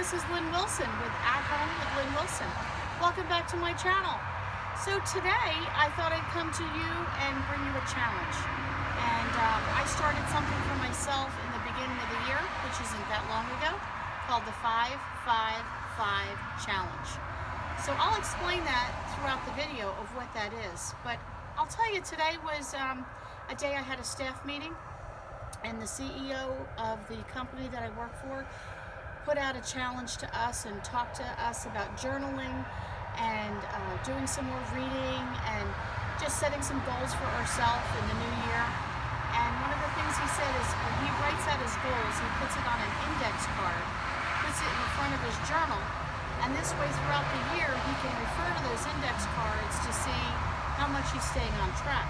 this is Lynn Wilson with At Home with Lynn Wilson. Welcome back to my channel. So today I thought I'd come to you and bring you a challenge. And I started something for myself in the beginning of the year, which isn't that long ago, called the 5-5-5 Challenge. So I'll explain that throughout the video of what that is. But I'll tell you, today was a day I had a staff meeting, and the CEO of the company that I work for put out a challenge to us and talked to us about journaling and doing some more reading and just setting some goals for ourselves in the new year. And one of the things he said is when he writes out his goals, he puts it on an index card, puts it in the front of his journal, and this way throughout the year he can refer to those index cards to see how much he's staying on track.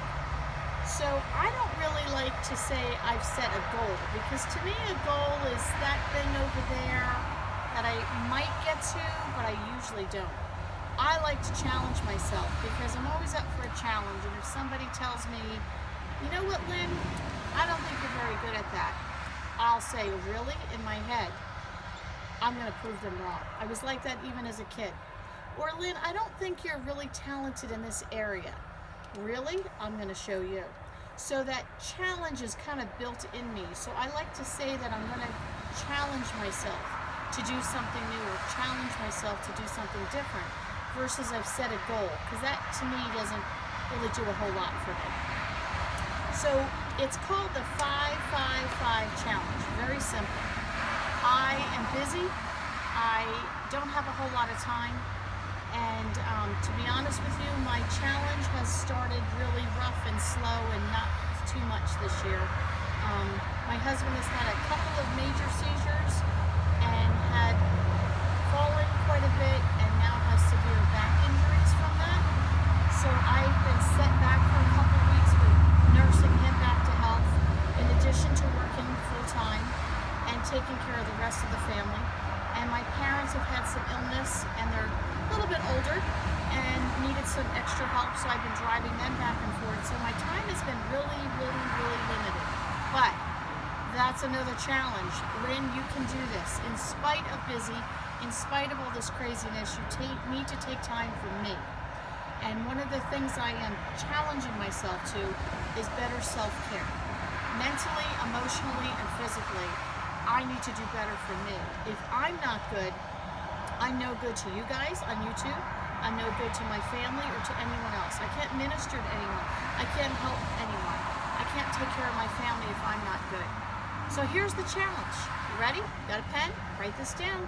So I don't really like to say I've set a goal, because to me a goal is that thing over there that I might get to, but I usually don't. I like to challenge myself because I'm always up for a challenge, and if somebody tells me, you know what, Lynn, I don't think you're very good at that, I'll say, really? In my head, I'm going to prove them wrong. I was like that even as a kid. Or, Lynn, I don't think you're really talented in this area. Really? I'm going to show you. So that challenge is kind of built in me. So I like to say that I'm going to challenge myself to do something new, or challenge myself to do something different, versus I've set a goal, because that to me doesn't really do a whole lot for me. So it's called the 5-5-5 Challenge. Very simple. I am busy. I don't have a whole lot of time. And to be honest with you, my challenge has started really rough and slow and not too much this year. My husband has had a couple of major seizures and had fallen quite a bit and now has severe back injuries from that. So I've been set back for a couple of weeks with nursing him back to health, in addition to working full-time and taking care of the rest of the family. And my parents have had some illness, and they're a little bit older and needed some extra help, so I've been driving them back and forth. So my time has been really, really, really limited. But that's another challenge. Lynn, you can do this. In spite of busy, in spite of all this craziness, you need to take time for me. And one of the things I am challenging myself to is better self-care. Mentally, emotionally, and physically, I need to do better for me. If I'm not good, I'm no good to you guys on YouTube. I'm no good to my family or to anyone else. I can't minister to anyone. I can't help anyone. I can't take care of my family if I'm not good. So here's the challenge. You ready? Got a pen? Write this down.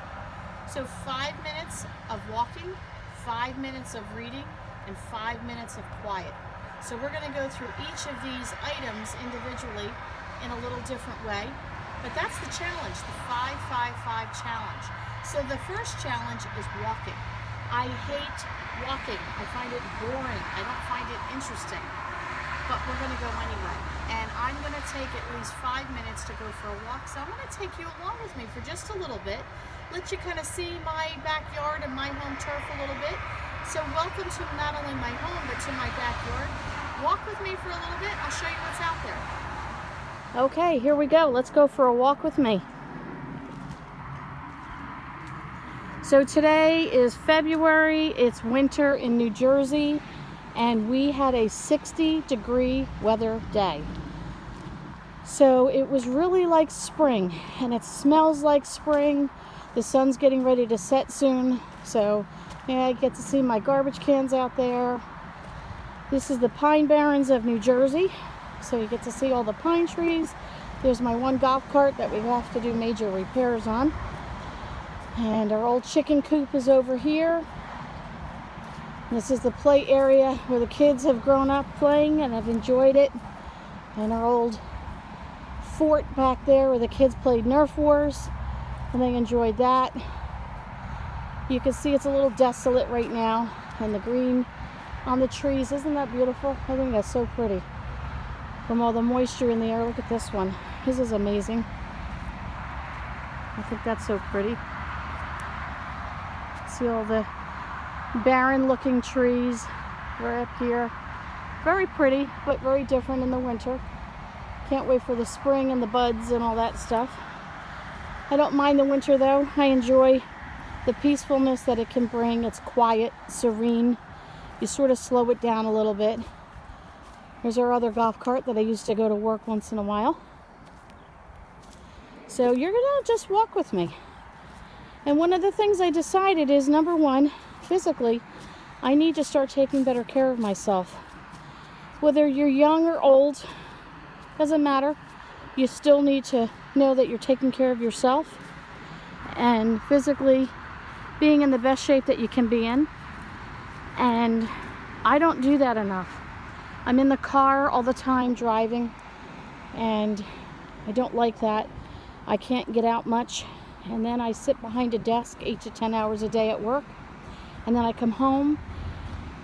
So 5 minutes of walking, 5 minutes of reading, and 5 minutes of quiet. So we're going to go through each of these items individually in a little different way. But that's the challenge, the 5-5-5 challenge. So the first challenge is walking. I hate walking. I find it boring. I don't find it interesting. But we're going to go anyway. And I'm going to take at least 5 minutes to go for a walk. So I'm going to take you along with me for just a little bit. Let you kind of see my backyard and my home turf a little bit. So welcome to not only my home, but to my backyard. Walk with me for a little bit. I'll show you what's out there. Okay, here we go. Let's go for a walk with me. So today is February. It's winter in New Jersey, and we had a 60-degree weather day. So it was really like spring, and it smells like spring. The sun's getting ready to set soon. So yeah, I get to see my garbage cans out there. This is the Pine Barrens of New Jersey. So you get to see all the pine trees. There's my one golf cart that we have to do major repairs on. And our old chicken coop is over here. This is the play area where the kids have grown up playing and have enjoyed it. And our old fort back there where the kids played Nerf Wars, and they enjoyed that. You can see it's a little desolate right now, and the green on the trees. Isn't that beautiful? I think that's so pretty. From all the moisture in the air. Look at this one. This is amazing. I think that's so pretty. See all the barren looking trees right up here. Very pretty, but very different in the winter. Can't wait for the spring and the buds and all that stuff. I don't mind the winter though. I enjoy the peacefulness that it can bring. It's quiet, serene. You sort of slow it down a little bit. Here's our other golf cart that I used to go to work once in a while. So you're gonna just walk with me. And one of the things I decided is, number one, physically, I need to start taking better care of myself. Whether you're young or old, doesn't matter. You still need to know that you're taking care of yourself and physically being in the best shape that you can be in. And I don't do that enough. I'm in the car all the time driving, and I don't like that. I can't get out much, and then I sit behind a desk 8 to 10 hours a day at work, and then I come home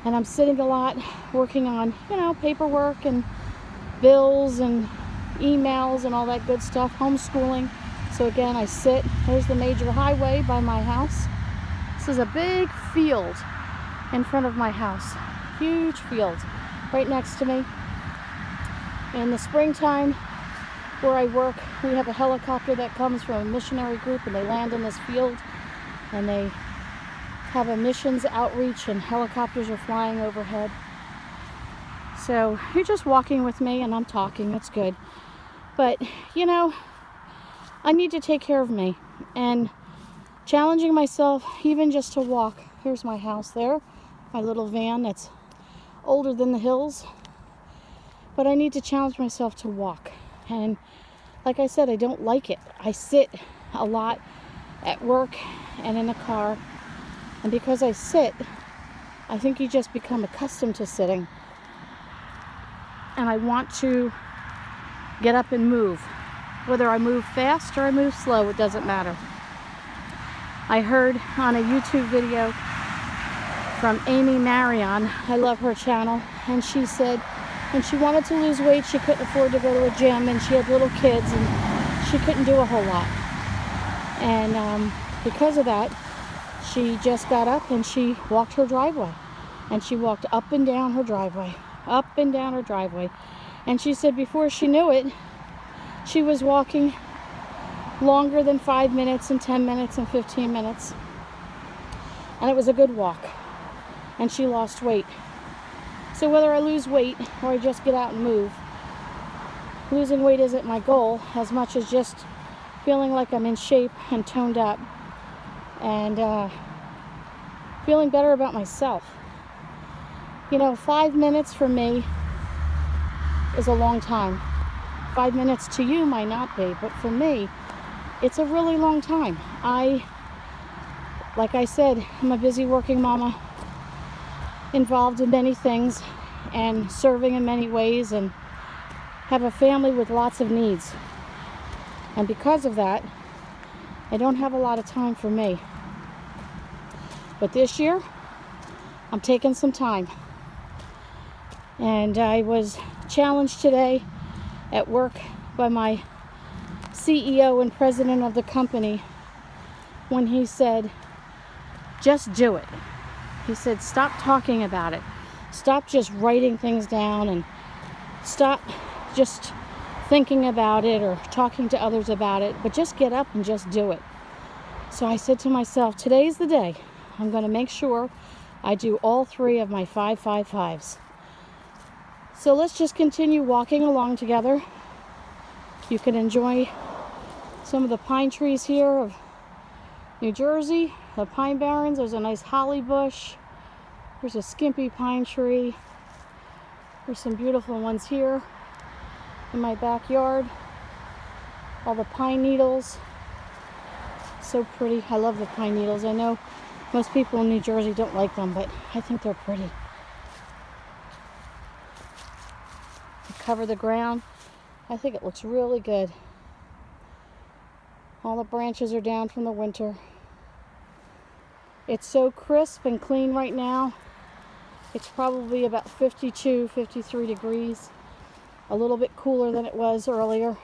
and I'm sitting a lot working on, paperwork and bills and emails and all that good stuff, homeschooling. So again, I sit. There's the major highway by my house. This is a big field in front of my house, huge field right next to me. In the springtime, where I work, we have a helicopter that comes from a missionary group, and they land in this field, and they have a missions outreach, and helicopters are flying overhead. So you're just walking with me, and I'm talking. It's good. But, I need to take care of me, and challenging myself even just to walk. Here's my house there, my little van that's older than the hills. But I need to challenge myself to walk. And like I said, I don't like it. I sit a lot at work and in the car. And because I sit, I think you just become accustomed to sitting. And I want to get up and move. Whether I move fast or I move slow, it doesn't matter. I heard on a YouTube video from Amy Marion, I love her channel, and she said when she wanted to lose weight, she couldn't afford to go to a gym, and she had little kids, and she couldn't do a whole lot. And because of that, she just got up and she walked her driveway. And she walked up and down her driveway, up and down her driveway. And she said before she knew it, she was walking longer than 5 minutes and 10 minutes and 15 minutes. And it was a good walk. And she lost weight. So whether I lose weight or I just get out and move, losing weight isn't my goal as much as just feeling like I'm in shape and toned up and feeling better about myself. 5 minutes for me is a long time. 5 minutes to you might not be, but for me, it's a really long time. Like I said, I'm a busy working mama, involved in many things and serving in many ways, and have a family with lots of needs. And because of that, I don't have a lot of time for me. But this year, I'm taking some time. And I was challenged today at work by my CEO and president of the company when he said, just do it. He said, stop talking about it. Stop just writing things down, and stop just thinking about it or talking to others about it, but just get up and just do it. So I said to myself, today's the day. I'm going to make sure I do all 3 of my 5-5-5s. So let's just continue walking along together. You can enjoy some of the pine trees here of New Jersey, the pine barrens. There's a nice holly bush. There's a skimpy pine tree. There's some beautiful ones here in my backyard. All the pine needles. So pretty. I love the pine needles. I know most people in New Jersey don't like them, but I think they're pretty. Cover the ground. I think it looks really good. All the branches are down from the winter. It's so crisp and clean right now. It's probably about 52, 53 degrees. A little bit cooler than it was earlier.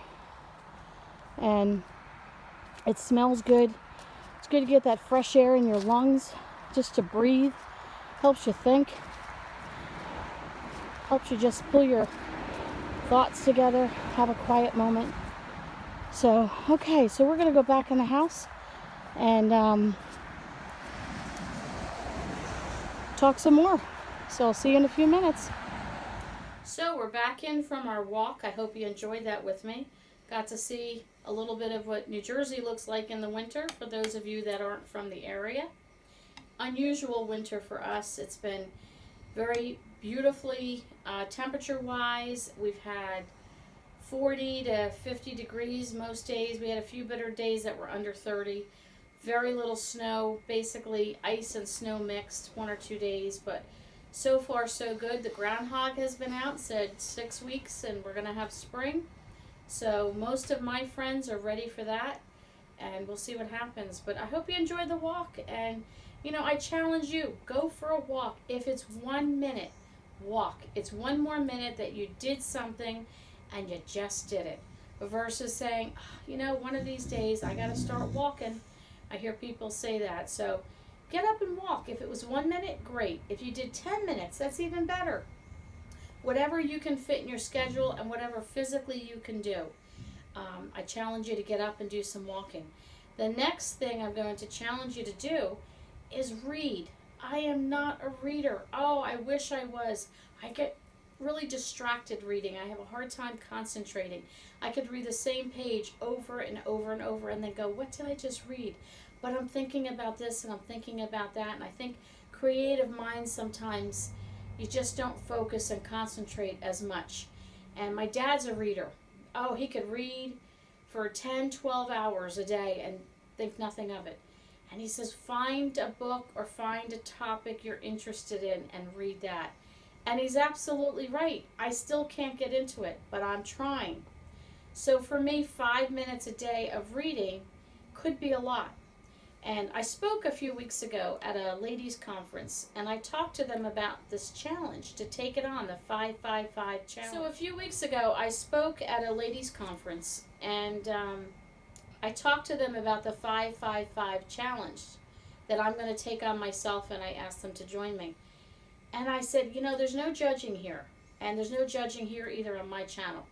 And it smells good. It's good to get that fresh air in your lungs, just to breathe. Helps you think. Helps you just pull your thoughts together, have a quiet moment. So, okay, so we're going to go back in the house and talk some more. So I'll see you in a few minutes. So we're back in from our walk. I hope you enjoyed that with me. Got to see a little bit of what New Jersey looks like in the winter for those of you that aren't from the area. Unusual winter for us. It's been very beautifully temperature-wise. We've had 40 to 50 degrees most days. We had a few bitter days that were under 30. Very little snow, basically ice and snow mixed 1 or 2 days, but so far so good. The groundhog has been out, said 6 weeks, and we're going to have spring. So most of my friends are ready for that, and we'll see what happens. But I hope you enjoyed the walk, and you know, I challenge you, go for a walk. If it's 1 minute, walk. It's one more minute that you did something and you just did it. Versus saying, you know, one of these days I got to start walking. I hear people say that. So get up and walk. If it was 1 minute, great. If you did 10 minutes, that's even better. Whatever you can fit in your schedule and whatever physically you can do. I challenge you to get up and do some walking. The next thing I'm going to challenge you to do is read. I am not a reader. Oh, I wish I was. I get really distracted reading. I have a hard time concentrating. I could read the same page over and over and over and then go, what did I just read? But I'm thinking about this and I'm thinking about that. And I think creative minds sometimes, you just don't focus and concentrate as much. And my dad's a reader. Oh, he could read for 10, 12 hours a day and think nothing of it. And he says, find a book or find a topic you're interested in and read that. And he's absolutely right. I still can't get into it, but I'm trying. So for me, 5 minutes a day of reading could be a lot. And I spoke a few weeks ago at a ladies' conference, and I talked to them about this challenge, to take it on, the 555 challenge. So a few weeks ago, I spoke at a ladies' conference, and I talked to them about the 555 challenge that I'm going to take on myself, and I asked them to join me. And I said, you know, there's no judging here, and there's no judging here either on my channel.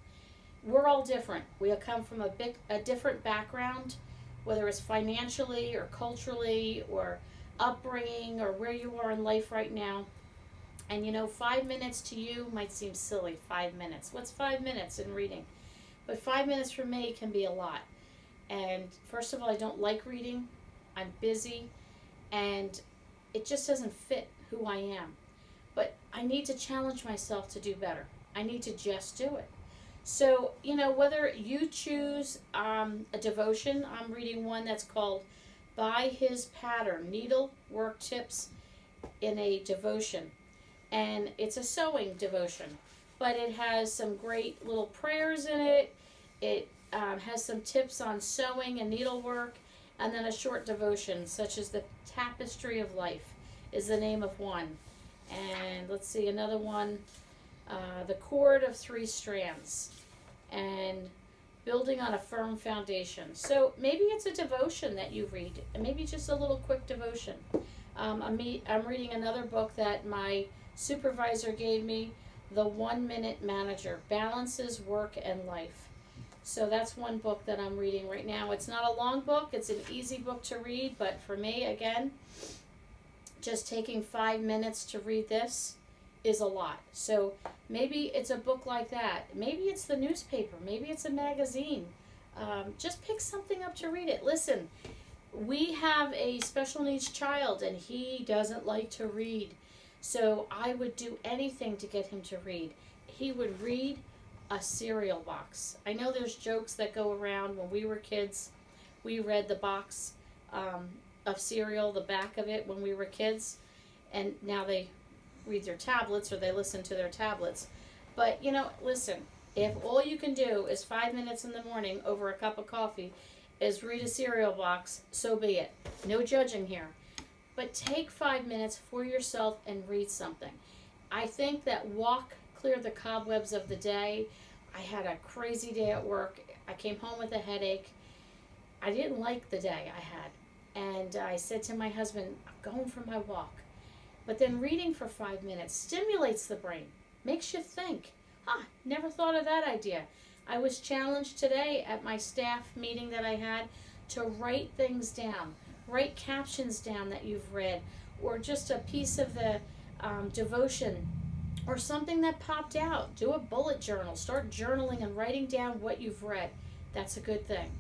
We're all different. We come from a different background, whether it's financially or culturally or upbringing or where you are in life right now. And you know, 5 minutes to you might seem silly, 5 minutes. What's 5 minutes in reading? But 5 minutes for me can be a lot. And first of all, I don't like reading. I'm busy, and it just doesn't fit who I am. But I need to challenge myself to do better. I need to just do it. So, you know, whether you choose a devotion, I'm reading one that's called By His Pattern, Needlework Tips in a Devotion. And it's a sewing devotion, but it has some great little prayers in it. It has some tips on sewing and needlework, and then a short devotion, such as The Tapestry of Life is the name of one. And let's see, another one, The Cord of Three Strands, and Building on a Firm Foundation. So maybe it's a devotion that you read, and maybe just a little quick devotion. I'm reading another book that my supervisor gave me, The 1 Minute Manager, Balances Work and Life. So that's one book that I'm reading right now. It's not a long book, it's an easy book to read, but for me, again, just taking 5 minutes to read this is a lot. So maybe it's a book like that. Maybe it's the newspaper. Maybe it's a magazine. Just pick something up to read it. Listen, we have a special needs child, and he doesn't like to read. So I would do anything to get him to read. He would read a cereal box. I know there's jokes that go around. When we were kids, we read the box of cereal, the back of it, when we were kids, and now they read their tablets or they listen to their tablets. But you know, listen, if all you can do is 5 minutes in the morning over a cup of coffee is read a cereal box, so be it. No judging here. But take 5 minutes for yourself and read something. I think that walk clear the cobwebs of the day. I had a crazy day at work. I came home with a headache. I didn't like the day I had. And I said to my husband, I'm going for my walk. But then reading for 5 minutes stimulates the brain, makes you think. Never thought of that idea. I was challenged today at my staff meeting that I had to write things down, write captions down that you've read, or just a piece of the devotion, or something that popped out. Do a bullet journal. Start journaling and writing down what you've read. That's a good thing.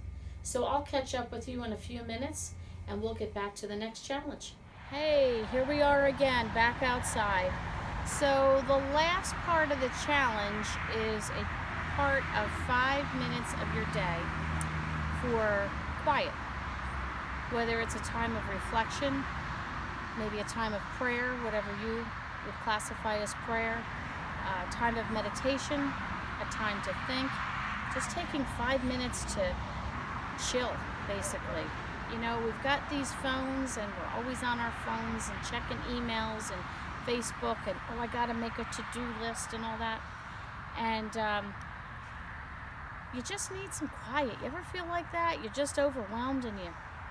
So I'll catch up with you in a few minutes, and we'll get back to the next challenge. Hey, here we are again, back outside. So the last part of the challenge is a part of 5 minutes of your day for quiet. Whether it's a time of reflection, maybe a time of prayer, whatever you would classify as prayer, a time of meditation, a time to think, just taking 5 minutes to chill, basically. You know, we've got these phones and we're always on our phones and checking emails and Facebook and, oh, I gotta make a to-do list and all that. And you just need some quiet. You ever feel like that? You're just overwhelmed and you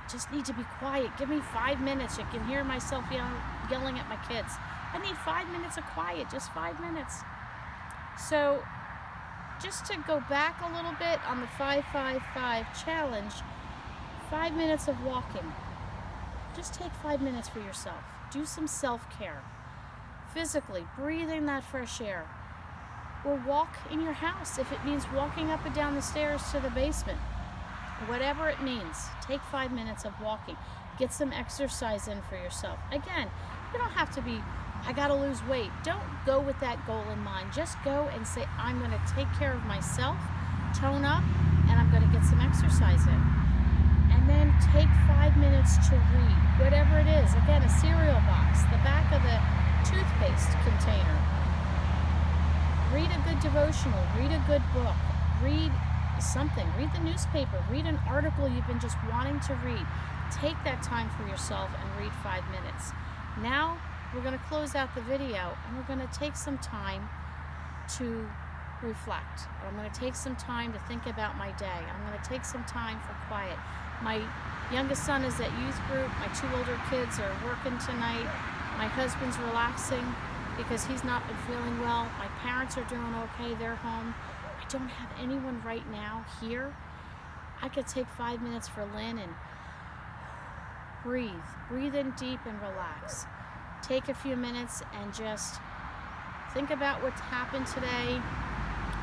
just need to be quiet. Give me 5 minutes. You can hear myself yelling at my kids. I need 5 minutes of quiet, just 5 minutes. So just to go back a little bit on the 5-5-5 challenge, 5 minutes of walking. Just take 5 minutes for yourself. Do some self-care. Physically, breathe in that fresh air. Or walk in your house if it means walking up and down the stairs to the basement. Whatever it means, take 5 minutes of walking. Get some exercise in for yourself. Again, you don't have to be, I gotta lose weight. Don't go with that goal in mind. Just go and say, I'm gonna take care of myself, tone up, and I'm gonna get some exercise in. And then take 5 minutes to read, whatever it is. Again, a cereal box, the back of the toothpaste container. Read a good devotional, read a good book, read something, read the newspaper, read an article you've been just wanting to read. Take that time for yourself and read 5 minutes. Now we're going to close out the video and we're going to take some time to reflect. I'm going to take some time to think about my day. I'm going to take some time for quiet. My youngest son is at youth group. My 2 older kids are working tonight. My husband's relaxing because he's not been feeling well. My parents are doing okay. They're home. I don't have anyone right now here. I could take 5 minutes for Lynn and breathe. Breathe in deep and relax. Take a few minutes and just think about what's happened today,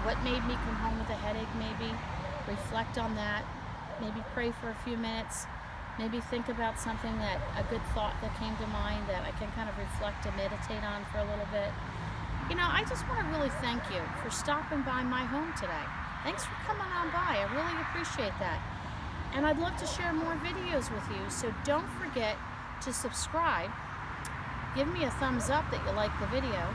what made me come home with a headache maybe. Reflect on that. Maybe pray for a few minutes. Maybe think about something a good thought that came to mind that I can kind of reflect and meditate on for a little bit. You know, I just want to really thank you for stopping by my home today. Thanks for coming on by. I really appreciate that. And I'd love to share more videos with you, so don't forget to subscribe. Give me a thumbs up that you like the video.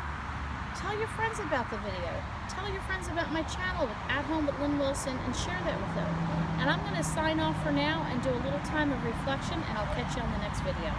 Tell your friends about the video. Tell your friends about my channel with At Home with Lynn Wilson and share that with them. And I'm going to sign off for now and do a little time of reflection, and I'll catch you on the next video.